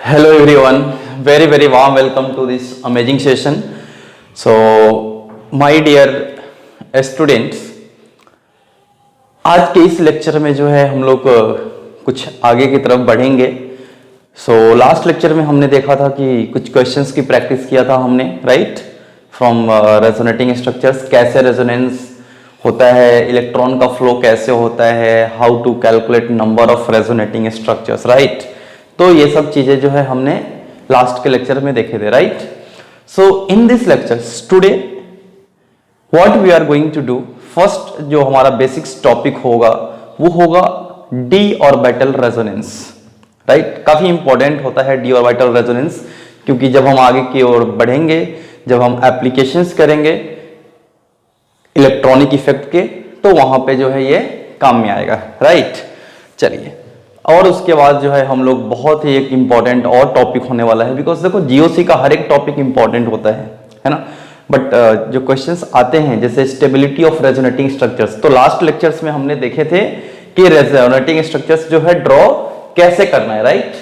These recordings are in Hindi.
Hello everyone, very warm welcome to this amazing session. So my dear students, आज के इस लेक्चर में जो है हम लोग कुछ आगे की तरफ बढ़ेंगे. लास्ट लेक्चर में हमने देखा था कि कुछ क्वेश्चंस की प्रैक्टिस किया था हमने, राइट, फ्रॉम रेजोनेटिंग स्ट्रक्चर्स, कैसे रेजोनेंस होता है, इलेक्ट्रॉन का फ्लो कैसे होता है, how to calculate number of resonating structures, right. तो ये सब चीजें जो है हमने लास्ट के लेक्चर में देखे थे, right. So in this lectures today what we are going to do, first जो हमारा बेसिक्स टॉपिक होगा वो होगा डी ऑर्बिटल रेजोनेंस, राइट. काफी इंपॉर्टेंट होता है डी ऑर्बिटल रेजोनेंस, क्योंकि जब हम आगे की ओर बढ़ेंगे, जब हम एप्लीकेशंस करेंगे इलेक्ट्रॉनिक इफेक्ट के, तो वहां पे जो है ये काम में आएगा, राइट. चलिए, और उसके बाद जो है हम लोग बहुत ही एक इंपॉर्टेंट और टॉपिक होने वाला है, बिकॉज देखो जीओसी का हर एक टॉपिक इंपॉर्टेंट होता है ना. बट जो क्वेश्चंस आते हैं जैसे स्टेबिलिटी ऑफ रेजोनेटिंग स्ट्रक्चर्स, तो लास्ट लेक्चर्स में हमने देखे थे कि रेजोनेटिंग स्ट्रक्चर्स जो है ड्रॉ कैसे करना है, राइट.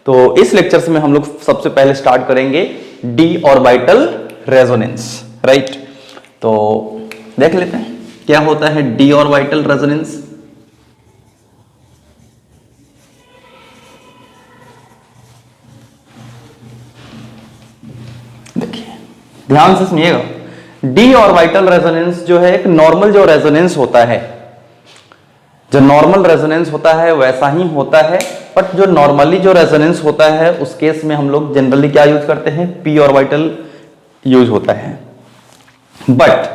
तो इस लेक्चर्स में हम लोग सबसे पहले स्टार्ट करेंगे डी ऑर्बिटल रेजोनेंस, राइट. तो देख लेते हैं क्या होता है डी ऑर्बिटल रेजोनेंस. ध्यान से सुनिएगा, डी ऑर्बिटल रेजोनेंस जो है एक नॉर्मल जो रेजोनेंस होता है, जो नॉर्मल रेजोनेंस होता है वैसा ही होता है. बट जो नॉर्मली जो रेजोनेंस होता है उस केस में हम लोग जनरली क्या यूज करते हैं, पी ऑर्बिटल यूज होता है. बट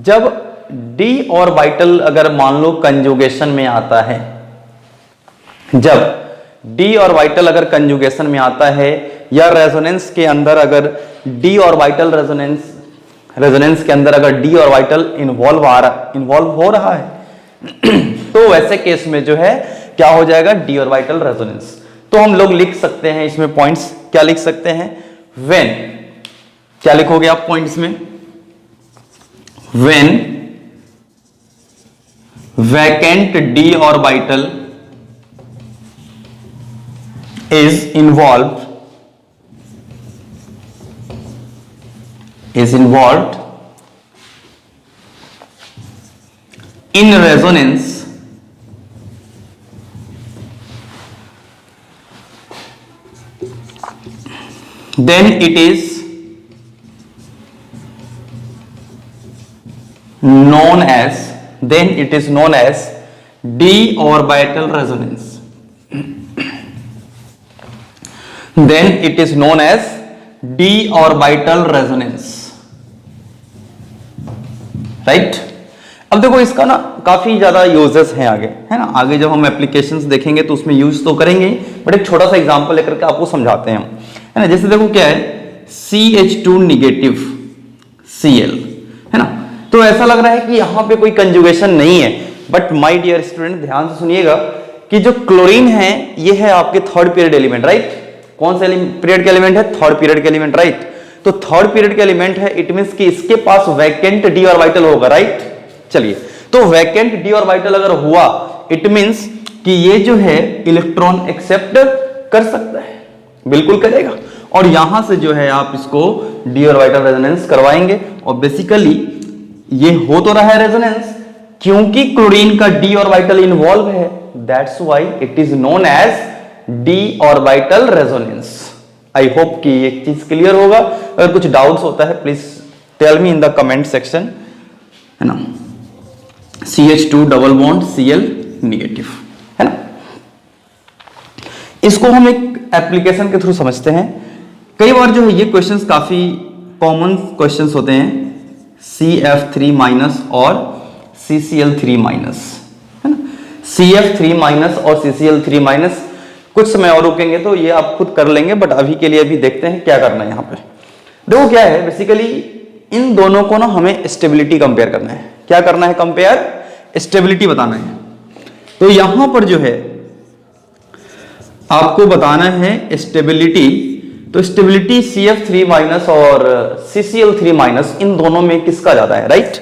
जब डी ऑर्बिटल अगर मान लो कंजुगेशन में आता है, जब डी ऑर्बिटल अगर कंजुगेशन में आता है या रेजोनेंस के अंदर अगर डी ऑर्बिटल रेजोनेंस के अंदर अगर डी ऑर्बिटल इन्वॉल्व हो रहा है तो वैसे केस में जो है क्या हो जाएगा, डी ऑर्बिटल रेजोनेंस. तो हम लोग लिख सकते हैं इसमें पॉइंट्स, क्या लिख सकते हैं, व्हेन, क्या लिखोगे आप पॉइंट्स में, when vacant D orbital is involved in resonance then it is known as d orbital resonance. Then it is known as d orbital resonance, right. अब देखो इसका ना काफी ज्यादा यूजेस हैं आगे, है ना. आगे जब हम एप्लीकेशंस देखेंगे तो उसमें यूज तो करेंगे, बट एक छोटा सा एग्जांपल लेकर के आपको समझाते हैं हम, है ना. जैसे देखो क्या है, CH2 निगेटिव Cl, है ना. तो ऐसा लग रहा है कि यहां पे कोई कंजुगेशन नहीं है, बट माय डियर स्टूडेंट ध्यान से सुनिएगा कि जो क्लोरीन है ये है आपके थर्ड पीरियड एलिमेंट, राइट. कौन से पीरियड के एलिमेंट है, थर्ड पीरियड के एलिमेंट, राइट. तो थर्ड पीरियड के एलिमेंट है, इट मींस कि इसके पास वैकेंट डी ऑर्बिटल होगा, राइट. चलिए, तो वैकेंट डी ऑर्बिटल अगर हुआ इट मींस कि ये जो है इलेक्ट्रॉन एक्सेप्ट कर सकता है, बिल्कुल करेगा. और यहां से जो है आप इसको डी ऑर्बिटल रेजोनेंस करवाएंगे, और बेसिकली ये हो तो रहा है रेजोनेंस क्योंकि क्लोरीन का डी ऑर्बिटल इन्वॉल्व है, that's why it is known as d orbital resonance. I hope कि एक चीज क्लियर होगा. अगर कुछ डाउट्स होता है please tell me in the comment section, है ना. CH2 double bond Cl negative, है ना. इसको हम एक एप्लीकेशन के थ्रू समझते हैं. कई बार जो है ये क्वेश्चंस काफी कॉमन क्वेश्चंस होते हैं, CF3 माइनस और CCl3 माइनस, है ना. CF3 माइनस और CCl3 माइनस कुछ समय और रुकेंगे तो ये आप खुद कर लेंगे, बट अभी के लिए भी देखते हैं क्या करना है. यहाँ पे देखो क्या है, बेसिकली इन दोनों को ना हमें स्टेबिलिटी कंपेयर करना है. क्या करना है, कंपेयर, स्टेबिलिटी बताना है. तो यहां पर जो है आपको बताना है स्टेबिलिटी. तो स्टेबिलिटी CF3 माइनस और CCl3 माइनस इन दोनों में किसका ज्यादा है, राइट.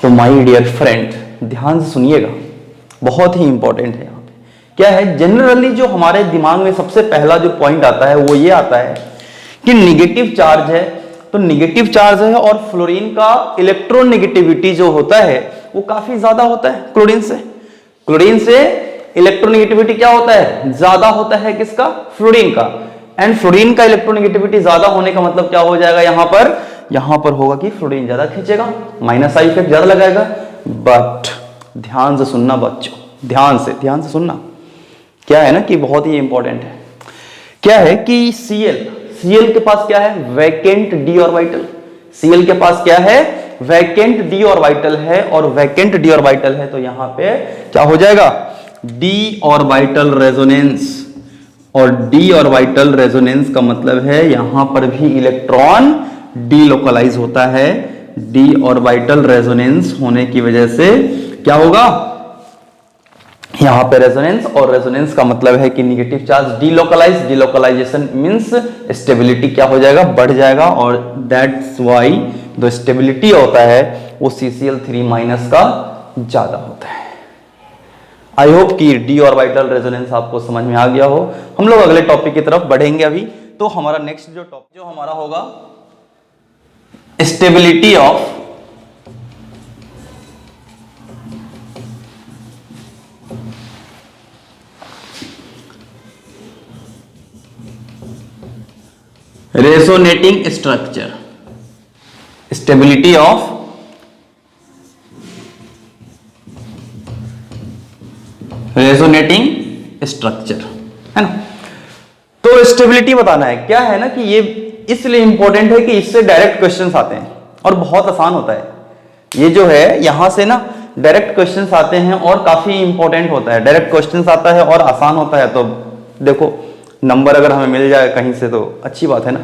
तो माय डियर फ्रेंड ध्यान से सुनिएगा, बहुत ही इंपॉर्टेंट है यहाँ पे. क्या है, जनरली जो हमारे दिमाग में सबसे पहला जो पॉइंट आता है वो ये आता है कि निगेटिव चार्ज है, तो निगेटिव चार्ज है और फ्लोरीन का इलेक्ट्रोनेगेटिविटी जो होता है वो काफी ज्यादा होता है क्लोरीन से। क्लोरीन से इलेक्ट्रोनेगेटिविटी क्या होता है, ज्यादा होता है किसका, फ्लोरीन का। एंड फ्लोरीन का इलेक्ट्रोनेगेटिविटी ज्यादा होने का मतलब क्या हो जाएगा, यहां पर होगा कि फ्लोरीन ज्यादा खींचेगा, माइनस आई इफेक्ट ज्यादा लगाएगा। बट ध्यान से सुनना बच्चों, ध्यान से सुनना, क्या है ना कि बहुत ही इंपॉर्टेंट है। क्या है कि Cl के पास क्या है, वैकेंट डी ऑर्बिटल। Cl के पास क्या है, वैकेंट डी ऑर्बिटल है, और वैकेंट डी ऑर्बिटल है तो यहां पे क्या हो जाएगा, डी ऑर्बिटल रेजोनेंस। और डी ऑर्बिटल रेजोनेंस का मतलब है यहां पर भी इलेक्ट्रॉन डीलोकलाइज होता है। डी ऑर्बिटल रेजोनेंस होने की वजह से क्या होगा, यहां पे रेजोनेंस, और रेजोनेंस का मतलब है कि negative charge delocalization means stability क्या हो जाएगा, बढ़ जाएगा, और दैट्स व्हाई जो स्टेबिलिटी होता है वो CCl3 माइनस का ज्यादा होता है। आई होप कि डी ऑर्बिटल रेजोनेंस आपको समझ में आ गया हो। हम लोग अगले टॉपिक की तरफ बढ़ेंगे अभी। तो हमारा नेक्स्ट जो टॉपिक जो हमारा होगा stability of resonating structure. Stability of resonating structure, है ना। तो स्टेबिलिटी बताना है, क्या है ना कि ये इसलिए इंपॉर्टेंट है कि इससे डायरेक्ट क्वेश्चंस आते हैं और बहुत आसान होता है। ये जो है यहां से ना डायरेक्ट क्वेश्चंस आते हैं और काफी इंपॉर्टेंट होता है। डायरेक्ट क्वेश्चंस आता है और आसान होता है, तो देखो नंबर अगर हमें मिल जाए कहीं से तो अच्छी बात है ना।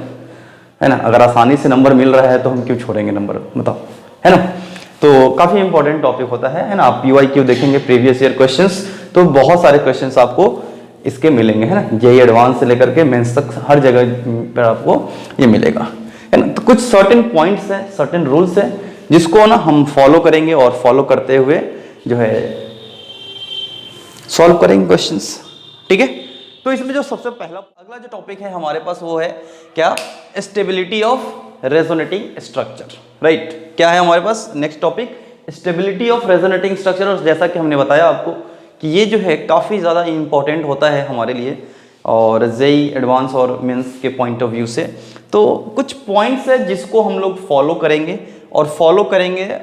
अगर आसानी से नंबर मिल रहा है तो हम क्यों छोड़ेंगे नंबर, बताओ, है ना। तो काफी इंपॉर्टेंट टॉपिक होता है ना। आप PYQ देखेंगे, प्रीवियस ईयर क्वेश्चंस, तो बहुत सारे क्वेश्चंस आपको इसके मिलेंगे, है ना। JEE एडवांस से लेकर के मेंस तक हर जगह पर आपको ये मिलेगा, है ना। तो कुछ सर्टेन पॉइंट्स हैं, सर्टेन रूल्स हैं जिसको ना हम फॉलो करेंगे और फॉलो करते हुए जो है सॉल्व करेंगे क्वेश्चंस, ठीक है। तो इसमें जो सबसे पहला अगला जो टॉपिक है हमारे पास वो है क्या, stability of resonating structure, right. क्या है हमारे पास next topic, stability of resonating structure. और जैसा कि हमने बताया आपको कि ये जो है काफ़ी ज़्यादा इंपॉर्टेंट होता है हमारे लिए और JEE एडवांस और मेंस के पॉइंट ऑफ व्यू से। तो कुछ पॉइंट्स है जिसको हम लोग फॉलो करेंगे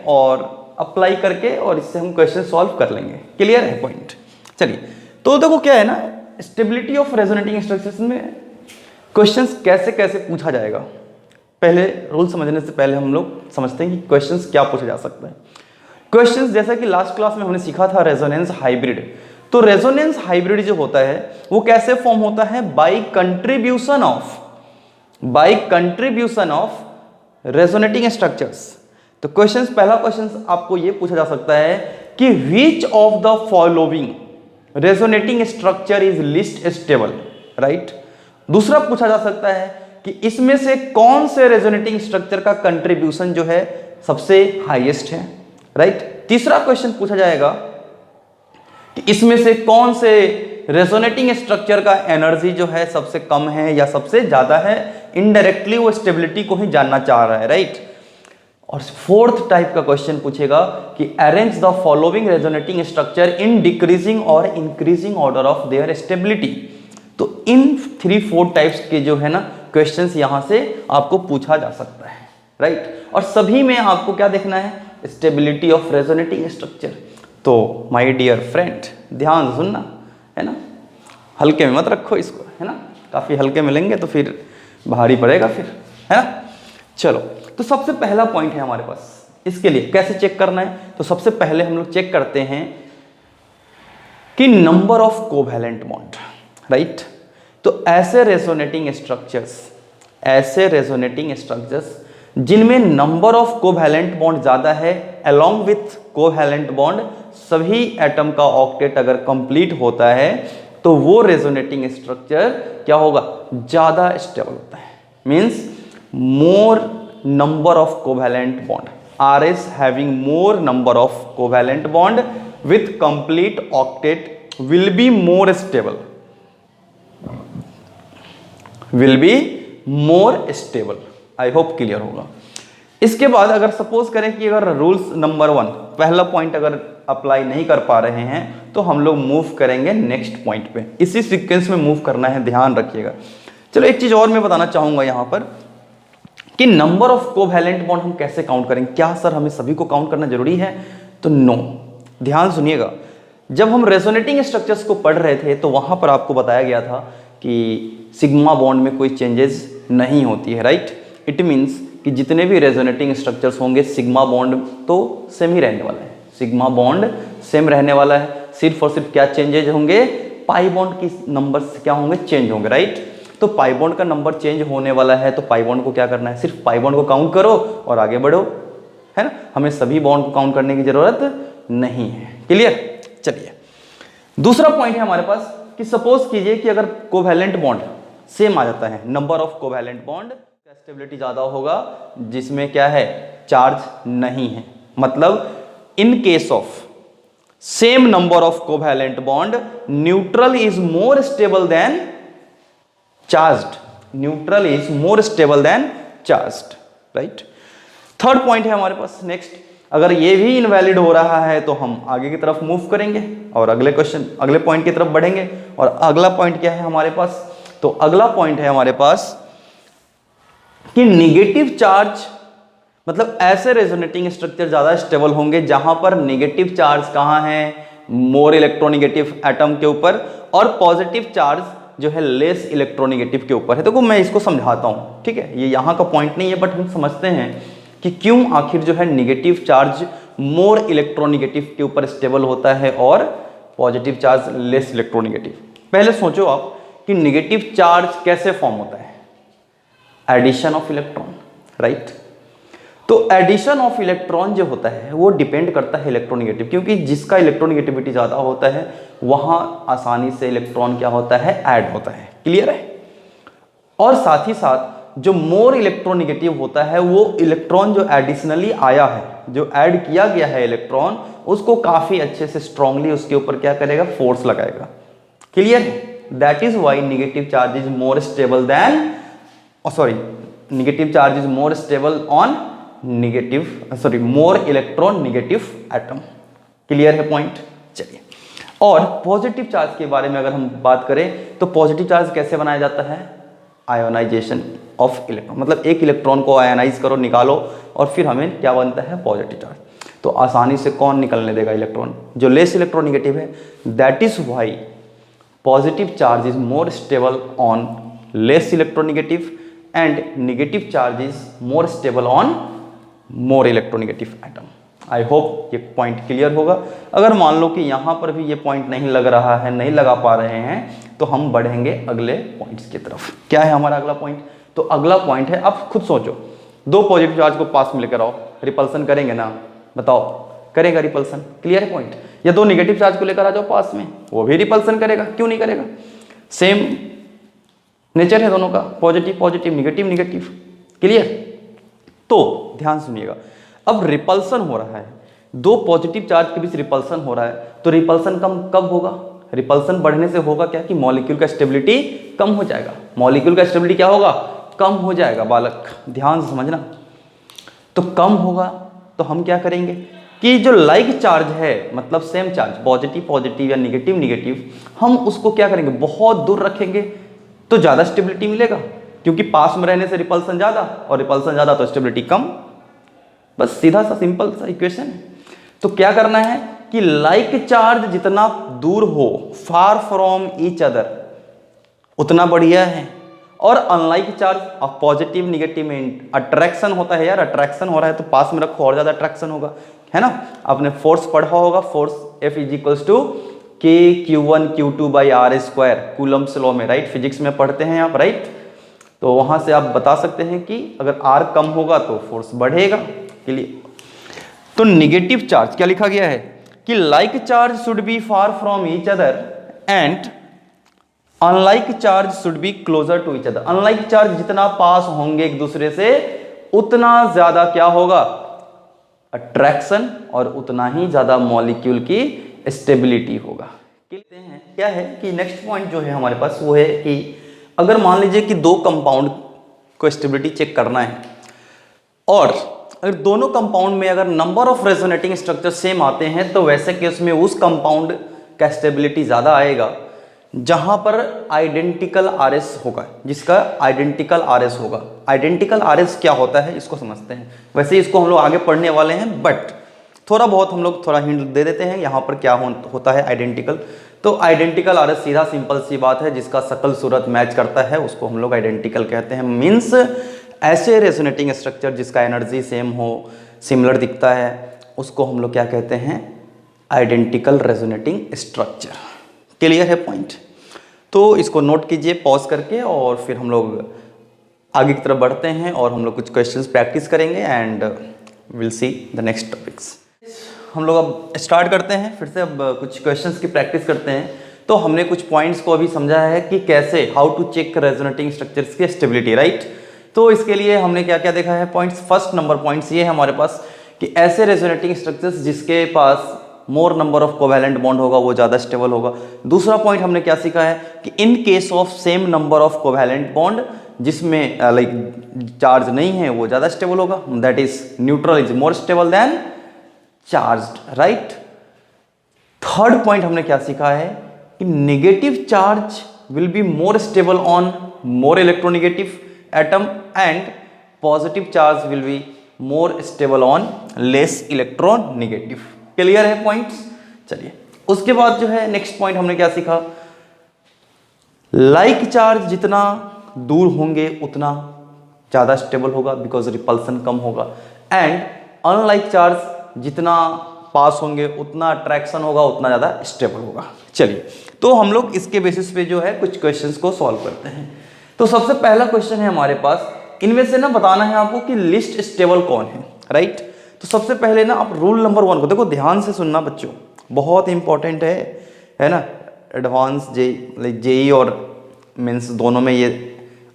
और अप्लाई करके और इससे हम क्वेश्चन सॉल्व कर लेंगे। क्लियर है पॉइंट। चलिए, तो देखो क्या है ना, स्टेबिलिटी ऑफ रेजोनेटिंग स्ट्रक्चर्स में क्वेश्चंस कैसे कैसे पूछा जाएगा। पहले रूल समझने से पहले हम लोग समझते हैं कि क्वेश्चंस क्या पूछा जा सकता है। क्वेश्चंस जैसा कि लास्ट क्लास में हमने सीखा था रेजोनेंस हाइब्रिड। तो रेजोनेंस हाइब्रिड जो होता है वो कैसे फॉर्म होता है, by contribution of resonating structures. तो क्वेश्चंस, पहला क्वेश्चन आपको ये पूछा जा सकता है कि which of the following resonating structure is least stable, right. दूसरा पूछा जा सकता है कि इसमें से कौन से रेजोनेटिंग स्ट्रक्चर का कंट्रीब्यूशन जो है सबसे हाईएस्ट है, राइट। तीसरा क्वेश्चन पूछा जाएगा कि इसमें से कौन से रेजोनेटिंग स्ट्रक्चर का एनर्जी जो है सबसे कम है या सबसे ज्यादा है। इनडायरेक्टली वो स्टेबिलिटी को ही जानना चाह रहा है, राइट। और फोर्थ टाइप का क्वेश्चन पूछेगा कि arrange the following resonating structure in decreasing और increasing order of their stability. तो इन 3-4 टाइप्स के जो है ना क्वेश्चंस यहां से आपको पूछा जा सकता है, राइट। और सभी में आपको क्या देखना है, स्टेबिलिटी ऑफ रेजोनेटिंग स्ट्रक्चर। तो माय डियर फ्रेंड ध्यान सुनना, है ना, हल्के में मत रखो इसको, है ना। काफी हल्के मिलेंगे तो फिर भारी पड़ेगा फिर, है ना। चलो, तो सबसे पहला पॉइंट है हमारे पास, इसके लिए कैसे चेक करना है। तो सबसे पहले हम लोग चेक करते हैं कि number of covalent bond, right. तो ऐसे रेजोनेटिंग स्ट्रक्चर्स जिनमें नंबर ऑफ कोवैलेंट बॉन्ड ज्यादा है अलोंग विथ कोवैलेंट बॉन्ड, सभी एटम का ऑक्टेट अगर कंप्लीट होता है तो वो रेजोनेटिंग स्ट्रक्चर क्या होगा, ज्यादा स्टेबल होता है। Means more number of covalent bond, R is having more number of covalent bond with complete octet will be more stable, will be more stable. I hope clear होगा। इसके बाद अगर सपोज करें कि अगर रूल्स नंबर 1 पहला पॉइंट अगर अप्लाई नहीं कर पा रहे हैं तो हम लोग मूव करेंगे नेक्स्ट पॉइंट पे। इसी सीक्वेंस में मूव करना है, ध्यान रखिएगा। चलो एक चीज और मैं बताना चाहूंगा यहां पर कि नंबर ऑफ कोवैलेंट बॉन्ड हम कैसे काउंट करेंगे। क्या सर हमें सभी को काउंट करना जरूरी है? तो नो, ध्यान सुनिएगा। जब हम रेजोनेटिंग स्ट्रक्चर्स को पढ़ रहे थे तो वहां पर आपको बताया गया था कि सिग्मा बॉन्ड में कोई चेंजेस नहीं होती है, राइट। इट मीन्स कि जितने भी रेजोनेटिंग स्ट्रक्चर्स होंगे सिग्मा बॉन्ड तो सेम ही रहने वाला है, सिग्मा बॉन्ड सेम रहने वाला है। सिर्फ और सिर्फ क्या चेंजेज होंगे, पाई बॉन्ड की नंबर्स क्या होंगे, चेंज होंगे, राइट। तो पाई बॉन्ड का नंबर चेंज होने वाला है तो पाई बॉन्ड को क्या करना है, सिर्फ पाई बॉन्ड को काउंट करो और आगे बढ़ो, है ना। हमें सभी बॉन्ड को काउंट करने की जरूरत नहीं है। क्लियर। चलिए दूसरा पॉइंट है हमारे पास कि सपोज कीजिए कि अगर कोवैलेंट बॉन्ड सेम आ जाता है, number of covalent bond, stability ज्यादा होगा जिसमें क्या है, चार्ज नहीं है। मतलब in case of same number of covalent bond neutral is more stable then charged, neutral is more stable then charged, right. Third point है हमारे पास नेक्स्ट, अगर ये भी इनवैलिड हो रहा है तो हम आगे की तरफ मूव करेंगे और अगले क्वेश्चन अगले पॉइंट की तरफ बढ़ेंगे। और अगला पॉइंट क्या है हमारे पास, तो अगला पॉइंट है हमारे पास कि निगेटिव चार्ज, मतलब ऐसे रेजोनेटिंग स्ट्रक्चर ज्यादा स्टेबल होंगे जहां पर नेगेटिव चार्ज कहां है, मोर इलेक्ट्रोनेगेटिव एटम के ऊपर, और पॉजिटिव चार्ज जो है लेस इलेक्ट्रोनेगेटिव के ऊपर है। देखो मैं इसको समझाता हूं, ठीक है, ये यहां का पॉइंट नहीं है बट हम समझते हैं कि क्यों आखिर जो है निगेटिव चार्ज मोर इलेक्ट्रोनेगेटिव के ऊपर स्टेबल होता है और पॉजिटिव चार्ज लेस इलेक्ट्रोनेगेटिव। पहले सोचो आप कि निगेटिव चार्ज कैसे फॉर्म होता है, एडिशन ऑफ इलेक्ट्रॉन, राइट। तो एडिशन ऑफ इलेक्ट्रॉन जो होता है वो डिपेंड करता है इलेक्ट्रोनेगेटिव, क्योंकि जिसका इलेक्ट्रोनेगेटिविटी ज्यादा होता है वहां आसानी से इलेक्ट्रॉन क्या होता है, ऐड होता है। क्लियर है। और साथ ही साथ जो मोर इलेक्ट्रोनेगेटिव होता है वो इलेक्ट्रॉन जो एडिशनली आया है, जो ऐड किया गया है इलेक्ट्रॉन, उसको काफी अच्छे से स्ट्रांगली उसके ऊपर क्या करेगा, फोर्स लगाएगा। क्लियर है। That is why negative charge is more stable than, negative charge is more stable on more electron negative atom. Clear है पॉइंट। चलिए, और पॉजिटिव चार्ज के बारे में अगर हम बात करें तो पॉजिटिव चार्ज कैसे बनाया जाता है, आयोनाइजेशन ऑफ इलेक्ट्रॉन, मतलब एक इलेक्ट्रॉन को आयोनाइज करो, निकालो, और फिर हमें क्या बनता है, पॉजिटिव चार्ज। तो आसानी से कौन निकलने देगा, इलेक्ट्रॉन जो लेस इलेक्ट्रोनेगेटिव है। That is why positive charge is more stable on less electronegative and negative charge is more stable on more electronegative atom. I hope ये पॉइंट क्लियर होगा। अगर मान लो कि यहां पर भी ये पॉइंट नहीं लग रहा है, नहीं लगा पा रहे हैं, तो हम बढ़ेंगे अगले पॉइंट्स की तरफ। क्या है हमारा अगला पॉइंट, तो अगला पॉइंट है, आप खुद सोचो, दो पॉजिटिव चार्ज को पास में लेकर आओ, रिपल्सन करेंगे ना, बताओ करेगा रिपल्सन। क्लियर है पॉइंट। या दो नेगेटिव चार्ज को लेकर आ जाओ पास में, वो भी रिपल्सन करेगा, क्यों नहीं करेगा, सेम नेचर है दोनों का, positive positive, negative negative. Clear. तो ध्यान सुनिएगा, अब रिपल्सन हो रहा है, दो पॉजिटिव चार्ज के बीच रिपल्सन हो रहा है, तो रिपल्सन कब होगा, रिपल्सन बढ़ने से होगा क्या कि मॉलिक्यूल का स्टेबिलिटी कम हो जाएगा। मॉलिक्यूल का स्टेबिलिटी क्या होगा, कम हो जाएगा। बालक ध्यान से समझना, तो कम होगा तो हम क्या करेंगे कि जो लाइक चार्ज है, मतलब सेम चार्ज, पॉजिटिव पॉजिटिव या निगेटिव निगेटिव, हम उसको क्या करेंगे, बहुत दूर रखेंगे तो ज्यादा स्टेबिलिटी मिलेगा, क्योंकि पास में रहने से रिपल्सन ज्यादा, और रिपल्सन ज्यादा तो स्टेबिलिटी कम। बस सीधा सा सिंपल सा इक्वेशन है। तो क्या करना है कि लाइक चार्ज जितना दूर हो, फार फ्रॉम ईच अदर, उतना बढ़िया है। और अनलाइक चार्ज, अब पॉजिटिव निगेटिव में अट्रैक्शन होता है यार, अट्रैक्शन हो रहा है तो पास में रखो और ज्यादा अट्रैक्शन होगा, है ना। आपने फोर्स पढ़ा होगा, force F is equals to KQ1Q2/R², Coulomb's law में, राइट, फिजिक्स में पढ़ते हैं आप, राइट। तो वहां से आप बता सकते हैं कि अगर R कम होगा तो फोर्स बढ़ेगा। के लिए तो निगेटिव चार्ज क्या लिखा गया है कि like charge should be far from each other and unlike charge should be closer to each other. Unlike charge जितना पास होंगे एक दूसरे से उतना ज्यादा क्या होगा, अट्रैक्शन, और उतना ही ज्यादा मॉलिक्यूल की स्टेबिलिटी होगा। कहते हैं क्या है कि नेक्स्ट पॉइंट जो है हमारे पास वो है कि अगर मान लीजिए कि दो कंपाउंड को स्टेबिलिटी चेक करना है और अगर दोनों कंपाउंड में अगर number of resonating structure same आते हैं तो वैसे केस में उस कंपाउंड का स्टेबिलिटी ज़्यादा आएगा जहां पर आइडेंटिकल आरएस होगा, जिसका आइडेंटिकल आरएस होगा। आइडेंटिकल आरएस क्या होता है इसको समझते हैं। वैसे इसको हम लोग आगे पढ़ने वाले हैं बट थोड़ा बहुत हम लोग थोड़ा हिंट दे देते हैं यहाँ पर क्या होता है आइडेंटिकल। तो आइडेंटिकल आरएस सीधा सिंपल सी बात है, जिसका शकल सूरत मैच करता है उसको हम लोग आइडेंटिकल कहते हैं। मीन्स ऐसे रेजोनेटिंग स्ट्रक्चर जिसका एनर्जी सेम हो, सिमिलर दिखता है, उसको हम लोग क्या कहते हैं, आइडेंटिकल रेजोनेटिंग स्ट्रक्चर। क्लियर है पॉइंट? तो इसको नोट कीजिए पॉज करके और फिर हम लोग आगे की तरफ बढ़ते हैं और हम लोग कुछ क्वेश्चंस प्रैक्टिस करेंगे and will see the next topics. हम लोग अब स्टार्ट करते हैं फिर से, अब कुछ क्वेश्चंस की प्रैक्टिस करते हैं। तो हमने कुछ पॉइंट्स को अभी समझा है कि कैसे how to check resonating structures की स्टेबिलिटी, राइट। तो इसके लिए हमने क्या क्या देखा है पॉइंट्स। फर्स्ट नंबर पॉइंट्स ये है हमारे पास कि ऐसे रेजोनेटिंग स्ट्रक्चर्स जिसके पास more number of covalent bond होगा वो ज़्यादा स्टेबल होगा। दूसरा पॉइंट हमने क्या सीखा है कि in case of same number of covalent bond जिसमें लाइक चार्ज नहीं है वो ज़्यादा स्टेबल होगा, that is neutral is more stable then charged, right. Third point हमने क्या सीखा है कि negative charge will be more stable on more electronegative atom and positive charge will be more stable on less electronegative. Clear है पॉइंट्स? चलिए उसके बाद जो है नेक्स्ट पॉइंट हमने क्या सीखा, लाइक चार्ज जितना दूर होंगे उतना ज़्यादा स्टेबल होगा बिकॉज रिपल्सन कम होगा, एंड अनलाइक चार्ज जितना पास होंगे उतना अट्रैक्शन होगा उतना ज़्यादा स्टेबल होगा। चलिए तो हम लोग इसके बेसिस पे जो है कुछ क्वेश्चंस को सॉल्व करते हैं। तो सबसे पहला क्वेश्चन है हमारे पास, इनमें से ना बताना है आपको कि लिस्ट स्टेबल कौन है, राइट। तो सबसे पहले ना आप रूल नंबर 1 को देखो, ध्यान से सुनना बच्चों, बहुत इंपॉर्टेंट है ना। एडवांस जेई और मेंस दोनों में ये,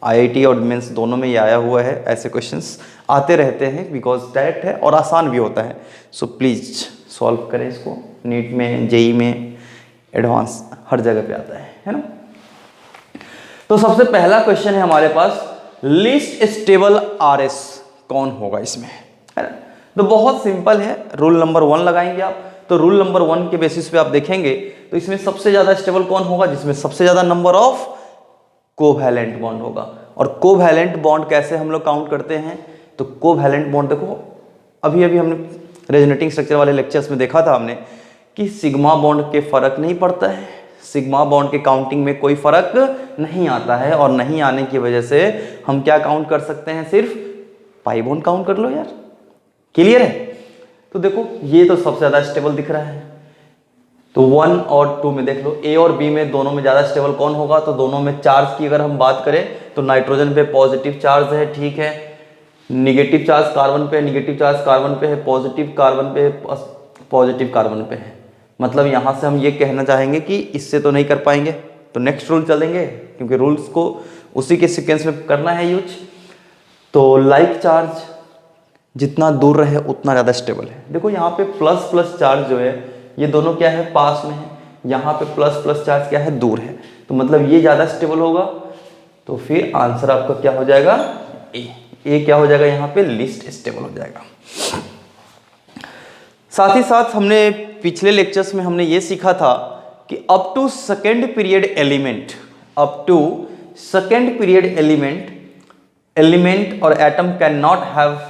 आईआईटी और मेंस दोनों में ये आया हुआ है, ऐसे क्वेश्चंस आते रहते हैं बिकॉज डायरेक्ट है और आसान भी होता है। सो प्लीज सॉल्व करें इसको, नीट में, जेई में, एडवांस हर जगह पे आता है ना। तो सबसे पहला क्वेश्चन है हमारे पास, लिस्ट स्टेबल आरएस कौन होगा इसमें, है ना। तो बहुत सिंपल है, रूल नंबर 1 लगाएंगे आप। तो रूल नंबर 1 के बेसिस पे आप देखेंगे तो इसमें सबसे ज्यादा स्टेबल कौन होगा, जिसमें सबसे ज्यादा नंबर ऑफ कोवैलेंट बॉन्ड होगा। और कोवैलेंट बॉन्ड कैसे हम लोग काउंट करते हैं, तो कोवैलेंट बॉन्ड देखो अभी हमने रेजोनेटिंग स्ट्रक्चर वाले लेक्चर्स में देखा था हमने कि सिग्मा बॉन्ड के फर्क नहीं पड़ता है, सिग्मा बॉन्ड के काउंटिंग में कोई फर्क नहीं आता है, और नहीं आने की वजह से हम क्या काउंट कर सकते हैं, सिर्फ पाई बॉन्ड काउंट कर लो यार। क्लियर है? तो देखो ये तो सबसे ज्यादा स्टेबल दिख रहा है, तो 1 और 2 में देख लो, ए और बी में दोनों में ज्यादा स्टेबल कौन होगा, तो दोनों में चार्ज की अगर हम बात करें तो नाइट्रोजन पे पॉजिटिव चार्ज है, ठीक है। निगेटिव चार्ज कार्बन पे, निगेटिव चार्ज कार्बन पे है, पॉजिटिव कार्बन पे, पॉजिटिव कार्बन पे है। मतलब यहां से हम ये कहना चाहेंगे कि इससे तो नहीं कर पाएंगे, तो नेक्स्ट रूल चलेंगे क्योंकि रूल्स को उसी के सीक्वेंस में करना है यूज। तो लाइक चार्ज जितना दूर रहे उतना ज़्यादा स्टेबल है। देखो यहाँ पे प्लस प्लस चार्ज जो है ये दोनों क्या है, पास में है, यहाँ पे प्लस प्लस चार्ज क्या है, दूर है, तो मतलब ये ज़्यादा स्टेबल होगा। तो फिर आंसर आपका क्या हो जाएगा, ए क्या हो जाएगा यहाँ पे, लिस्ट स्टेबल हो जाएगा। साथ ही साथ हमने पिछले लेक्चर्स में हमने ये सीखा था कि up to second period element और atom can not have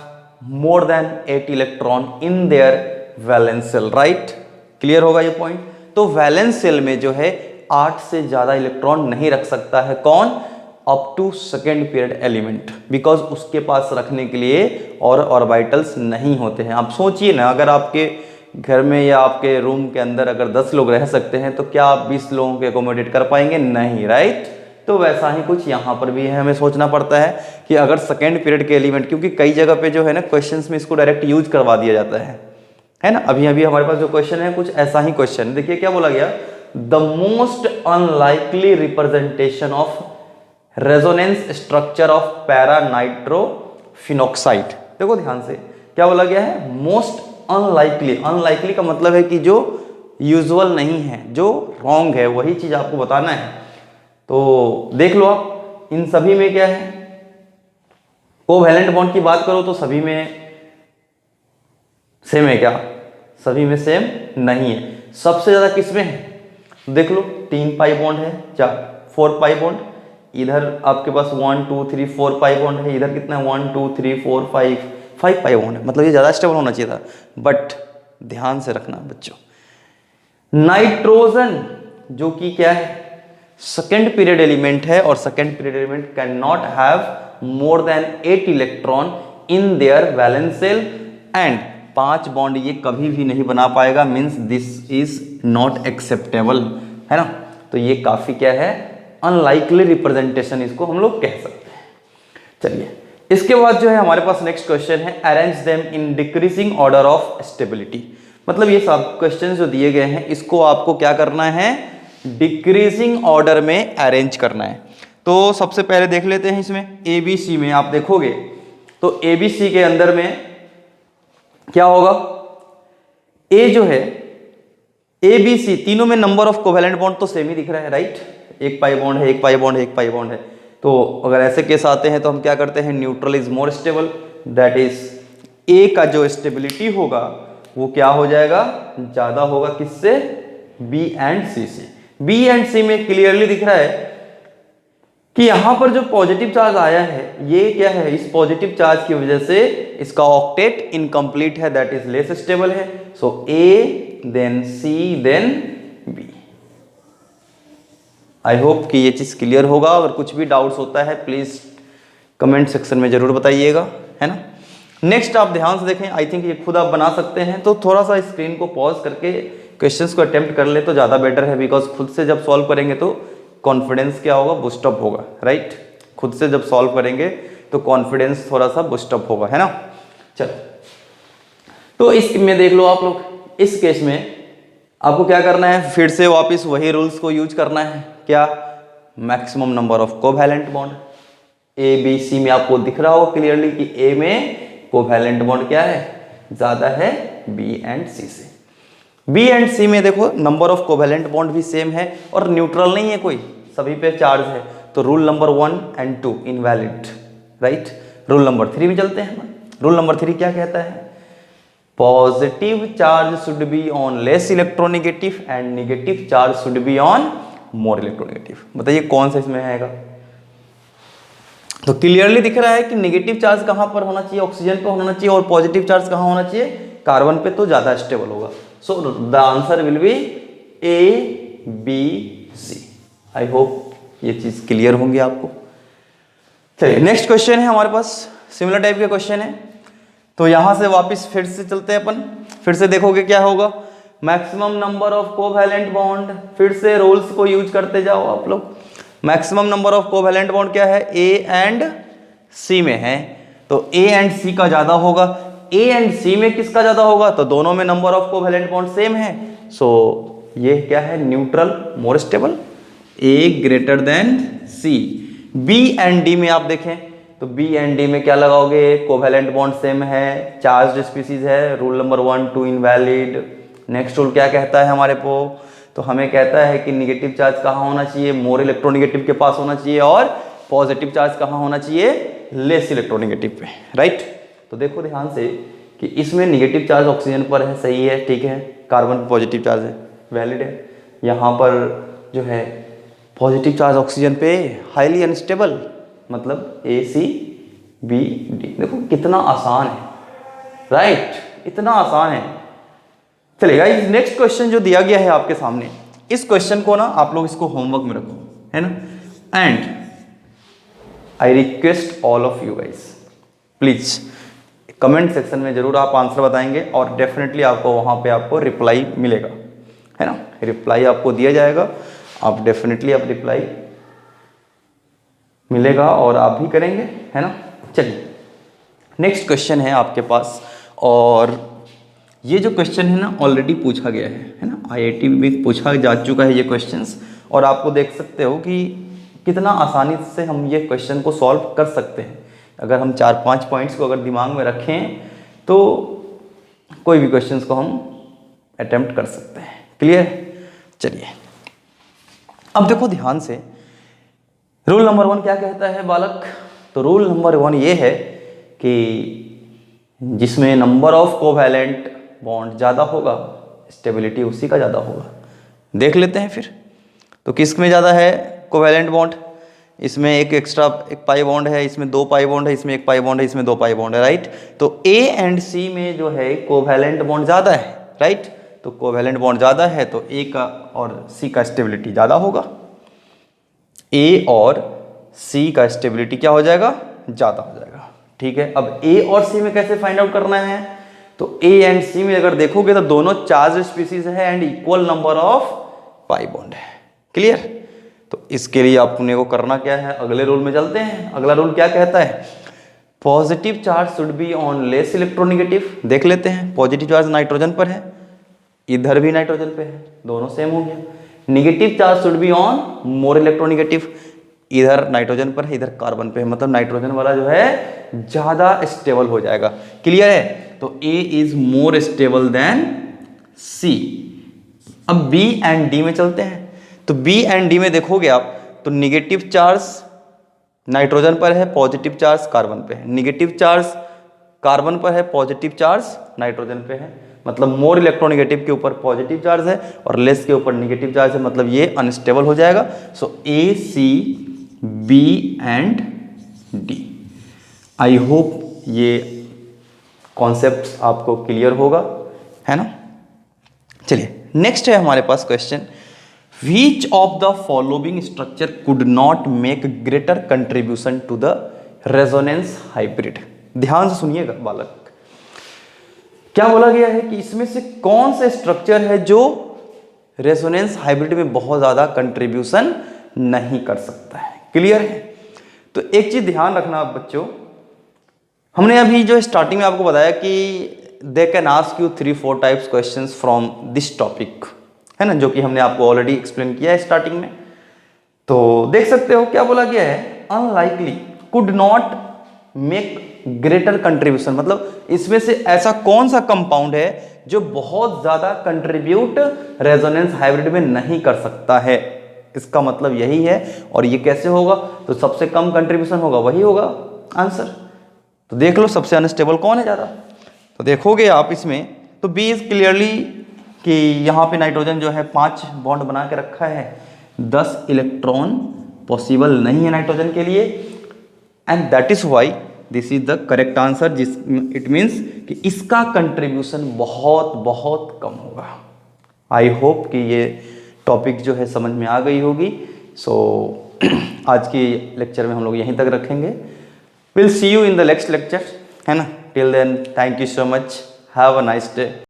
more than 8 electron in their valence shell, right. Clear होगा ये पॉइंट। तो वैलेंस सेल में जो है 8 से ज्यादा इलेक्ट्रॉन नहीं रख सकता है कौन, up to second period element, because उसके पास रखने के लिए और ऑर्बिटल्स नहीं होते हैं। आप सोचिए ना, अगर आपके घर में या आपके रूम के अंदर अगर 10 लोग रह सकते हैं तो क्या आप 20 लोगों के अकोमोडेट कर पाएंगे, नहीं, राइट। तो वैसा ही कुछ यहाँ पर भी है, हमें सोचना पड़ता है कि अगर सेकेंड पीरियड के एलिमेंट, क्योंकि कई जगह पे जो है ना क्वेश्चंस में इसको डायरेक्ट यूज करवा दिया जाता है ना। अभी हमारे पास जो क्वेश्चन है कुछ ऐसा ही क्वेश्चन है, देखिए क्या बोला गया, the most unlikely representation of resonance structure of para nitrophenoxide. देखो ध्यान से क्या बोला गया है, मोस्ट अनलाइकली। अनलाइकली का मतलब है कि जो यूजुअल नहीं है, जो रॉन्ग है, वही चीज आपको बताना है। तो देख लो आप, इन सभी में क्या है, कोवैलेंट बॉन्ड की बात करो तो सभी में सेम है क्या? सभी में सेम नहीं है। सबसे ज्यादा किस में है? देख लो, 3 पाई बॉन्ड है, 4 पाई बॉन्ड, इधर आपके पास 1 2 3 4 पाई बॉन्ड है, इधर कितना है 1 2 3 4 5 पाई बॉन्ड है, मतलब ये ज्यादा स्टेबल होना चाहिए था। बट ध्यान से रखना बच्चों, नाइट्रोजन जो कि क्या है, सेकेंड पीरियड एलिमेंट है, और second period element can not have more than 8 electron in their valence shell, and 5 bond ये कभी भी नहीं बना पाएगा, means this is not acceptable, है ना। तो ये काफी क्या है, अनलाइकली रिप्रेजेंटेशन इसको हम लोग कह सकते हैं। चलिए, इसके बाद जो है हमारे पास नेक्स्ट क्वेश्चन है, arrange them in decreasing order of stability. मतलब ये सब क्वेश्चन जो दिए गए हैं इसको आपको क्या करना है, डिक्रीजिंग ऑर्डर में अरेंज करना है। तो सबसे पहले देख लेते हैं, इसमें एबीसी में आप देखोगे तो एबीसी के अंदर में क्या होगा, ए जो है, ए बी सी तीनों में नंबर ऑफ कोवैलेंट बॉन्ड तो सेम ही दिख रहा है, राइट। 1 पाई बॉन्ड है, 1 पाई बॉन्ड है, 1 पाई बॉन्ड है। तो अगर ऐसे केस आते हैं तो हम क्या करते हैं, neutral is more stable, that is a का जो स्टेबिलिटी होगा वो क्या हो जाएगा, ज्यादा होगा किससे, बी एंड सी से। बी एंड सी में क्लियरली दिख रहा है कि यहां पर जो पॉजिटिव चार्ज आया है ये क्या है, इस पॉजिटिव चार्ज की वजह से इसका ऑक्टेट इनकम्प्लीट है, दैट इज लेस स्टेबल है। So A then C then B. I hope कि ये चीज क्लियर होगा। अगर कुछ भी डाउट्स होता है प्लीज कमेंट सेक्शन में जरूर बताइएगा, है ना। नेक्स्ट आप ध्यान से देखें, आई थिंक ये खुद आप बना सकते हैं, तो थोड़ा सा स्क्रीन को पॉज करके क्वेश्चंस को अटेम्प्ट कर ले तो ज्यादा बेटर है, बिकॉज खुद से जब सॉल्व करेंगे तो कॉन्फिडेंस क्या होगा, बूस्टअप होगा, राइट। खुद से जब सॉल्व करेंगे तो कॉन्फिडेंस थोड़ा सा बूस्टअप होगा, है ना। चलो, तो इसमें देख लो आप लोग, इस केस में आपको क्या करना है, फिर से वापस वही रूल्स को यूज करना है। क्या, maximum number of covalent bond. A B C में आपको दिख रहा हो क्लियरली कि ए में कोवैलेंट बॉन्ड क्या है, ज्यादा है बी एंड सी से। बी एंड सी में देखो नंबर ऑफ कोवैलेंट बॉन्ड भी सेम है और न्यूट्रल नहीं है कोई, सभी पे चार्ज है। तो rule number 1 and 2 invalid, right. Rule number 3 में चलते हैं। रूल नंबर 3 क्या कहता है, positive charge should be on less electronegative and negative charge should be on more electronegative. बताइए कौन सा इसमें आएगा। तो क्लियरली दिख रहा है कि नेगेटिव चार्ज कहां पर होना चाहिए, ऑक्सीजन पे होना चाहिए, और पॉजिटिव चार्ज कहां होना चाहिए, कार्बन पे, तो ज्यादा स्टेबल होगा। So the answer will be A B C. I hope ये चीज क्लियर होंगी आपको। चलिए, नेक्स्ट क्वेश्चन है हमारे पास, सिमिलर टाइप के क्वेश्चन है। तो यहां से वापस फिर से चलते हैं अपन, फिर से देखोगे क्या होगा, maximum number of covalent bond, फिर से रूल्स को यूज करते जाओ आप लोग। Maximum number of covalent bond क्या है, ए एंड सी में है, तो ए एंड सी का ज्यादा होगा। ए एंड सी में किसका ज्यादा होगा, तो दोनों में number of covalent bond same है। सो ये क्या है, neutral more stable, A greater than C. B and D में आप देखें तो बी एंड डी में क्या लगाओगे, कोवैलेंट बॉन्ड सेम है, चार्ज्ड स्पीसीज है। Rule number 1 2 invalid. Next rule क्या कहता है हमारे को, तो हमें कहता है कि निगेटिव चार्ज कहाँ होना चाहिए, मोर इलेक्ट्रोनेगेटिव के पास होना चाहिए, और पॉजिटिव चार्ज कहाँ होना चाहिए, लेस इलेक्ट्रोनेगेटिव पे, राइट। तो देखो ध्यान से कि इसमें निगेटिव चार्ज ऑक्सीजन पर है, सही है, ठीक है, कार्बन पर पॉजिटिव चार्ज है, वैलिड है। यहाँ पर जो है पॉजिटिव चार्ज ऑक्सीजन पे हाईली अनस्टेबल, मतलब ए सी बी डी। देखो कितना आसान है, राइट, इतना आसान है। चलेगा, इस नेक्स्ट क्वेश्चन जो दिया गया है आपके सामने, इस क्वेश्चन को ना आप लोग इसको होमवर्क में रखो, है ना। And I request all of you guys, please comment section में जरूर आप आंसर बताएंगे, और डेफिनेटली आपको वहां पे आपको रिप्लाई मिलेगा, है ना। रिप्लाई आपको दिया जाएगा, आप डेफिनेटली आप रिप्लाई मिलेगा और आप भी करेंगे, है ना। चलिए, नेक्स्ट क्वेश्चन है आपके पास, और ये जो क्वेश्चन है ना ऑलरेडी पूछा गया है ना, आईआईटी में पूछा जा चुका है ये क्वेश्चंस, और आपको देख सकते हो कि कितना आसानी से हम ये क्वेश्चन को सॉल्व कर सकते हैं। अगर हम 4-5 पॉइंट्स को अगर दिमाग में रखें तो कोई भी क्वेश्चंस को हम अटेम्प्ट कर सकते हैं। क्लियर? चलिए अब देखो ध्यान से, रूल नंबर 1 क्या कहता है बालक? तो रूल नंबर 1 ये है कि जिसमें नंबर ऑफ कोवैलेंट बॉन्ड ज़्यादा होगा, स्टेबिलिटी उसी का ज़्यादा होगा। देख लेते हैं फिर। तो किस में ज़्यादा है कोवैलेंट बॉन्ड? इसमें एक एक्स्ट्रा एक पाई बॉन्ड है, इसमें 2 पाई बॉन्ड है, इसमें 1 पाई बॉन्ड है, इसमें 2 पाई बॉन्ड है, राइट? तो ए एंड सी में जो है कोवैलेंट बॉन्ड ज़्यादा है, राइट? तो कोवैलेंट बॉन्ड ज़्यादा है तो ए का और सी का स्टेबिलिटी ज़्यादा होगा। ए और सी का स्टेबिलिटी क्या हो जाएगा? ज़्यादा हो जाएगा। ठीक है, अब ए और सी में कैसे फाइंड आउट करना है? तो ए एंड सी में अगर देखोगे तो दोनों चार्ज स्पीसीज है and equal number of pi bond है। क्लियर? तो इसके लिए अपने को करना क्या है? अगले रूल में चलते हैं। अगला रूल क्या कहता है? Positive charge should be on less electronegative. देख लेते हैं, पॉजिटिव चार्ज नाइट्रोजन पर है, इधर भी नाइट्रोजन पे है, दोनों सेम हो गया। Negative charge should be on more electronegative, इधर नाइट्रोजन पर है, इधर कार्बन पे है, मतलब नाइट्रोजन वाला जो है ज्यादा स्टेबल हो जाएगा। क्लियर है? तो ए इज मोर स्टेबल देन सी। अब बी एंड डी में चलते हैं। तो बी एंड डी में देखोगे आप तो निगेटिव चार्ज नाइट्रोजन पर है, पॉजिटिव चार्ज कार्बन पे है। निगेटिव चार्ज कार्बन पर है, पॉजिटिव चार्ज नाइट्रोजन पे है, मतलब मोर इलेक्ट्रोनेगेटिव के ऊपर पॉजिटिव चार्ज है और लेस के ऊपर निगेटिव चार्ज है, मतलब ये अनस्टेबल हो जाएगा। So A C B and D. I hope ये कॉन्सेप्ट आपको क्लियर होगा, है ना? चलिए नेक्स्ट है हमारे पास question, which of the following structure could not make greater contribution to the resonance hybrid. ध्यान से सुनिएगा बालक, क्या बोला गया है कि इसमें से कौन से स्ट्रक्चर है जो रेजोनेंस हाइब्रिड में बहुत ज्यादा कंट्रीब्यूशन नहीं कर सकता है। क्लियर है? तो एक चीज ध्यान रखना आप बच्चों, हमने अभी जो स्टार्टिंग में आपको बताया कि they can ask you 3-4 types questions from this topic, है ना, जो कि हमने आपको ऑलरेडी एक्सप्लेन किया है स्टार्टिंग में। तो देख सकते हो क्या बोला गया है, unlikely could not make greater contribution, मतलब इसमें से ऐसा कौन सा कंपाउंड है जो बहुत ज्यादा कंट्रीब्यूट रेजोनेंस हाइब्रिड में नहीं कर सकता है। इसका मतलब यही है, और ये कैसे होगा? तो सबसे कम कंट्रीब्यूशन होगा वही होगा आंसर। तो देख लो सबसे अनस्टेबल कौन है ज्यादा। तो देखोगे आप इसमें तो बी इज क्लियरली कि यहाँ पे नाइट्रोजन जो है 5 बॉन्ड बना के रखा है, 10 इलेक्ट्रॉन पॉसिबल नहीं है नाइट्रोजन के लिए, and that is why this is the correct answer. जिस इट मीन्स कि इसका कंट्रीब्यूशन बहुत बहुत कम होगा। आई होप कि ये टॉपिक जो है समझ में आ गई होगी। सो आज की लेक्चर में हम लोग यहीं तक रखेंगे। Will see you in the next lecture, है ना? Till then thank you so much, have a nice day.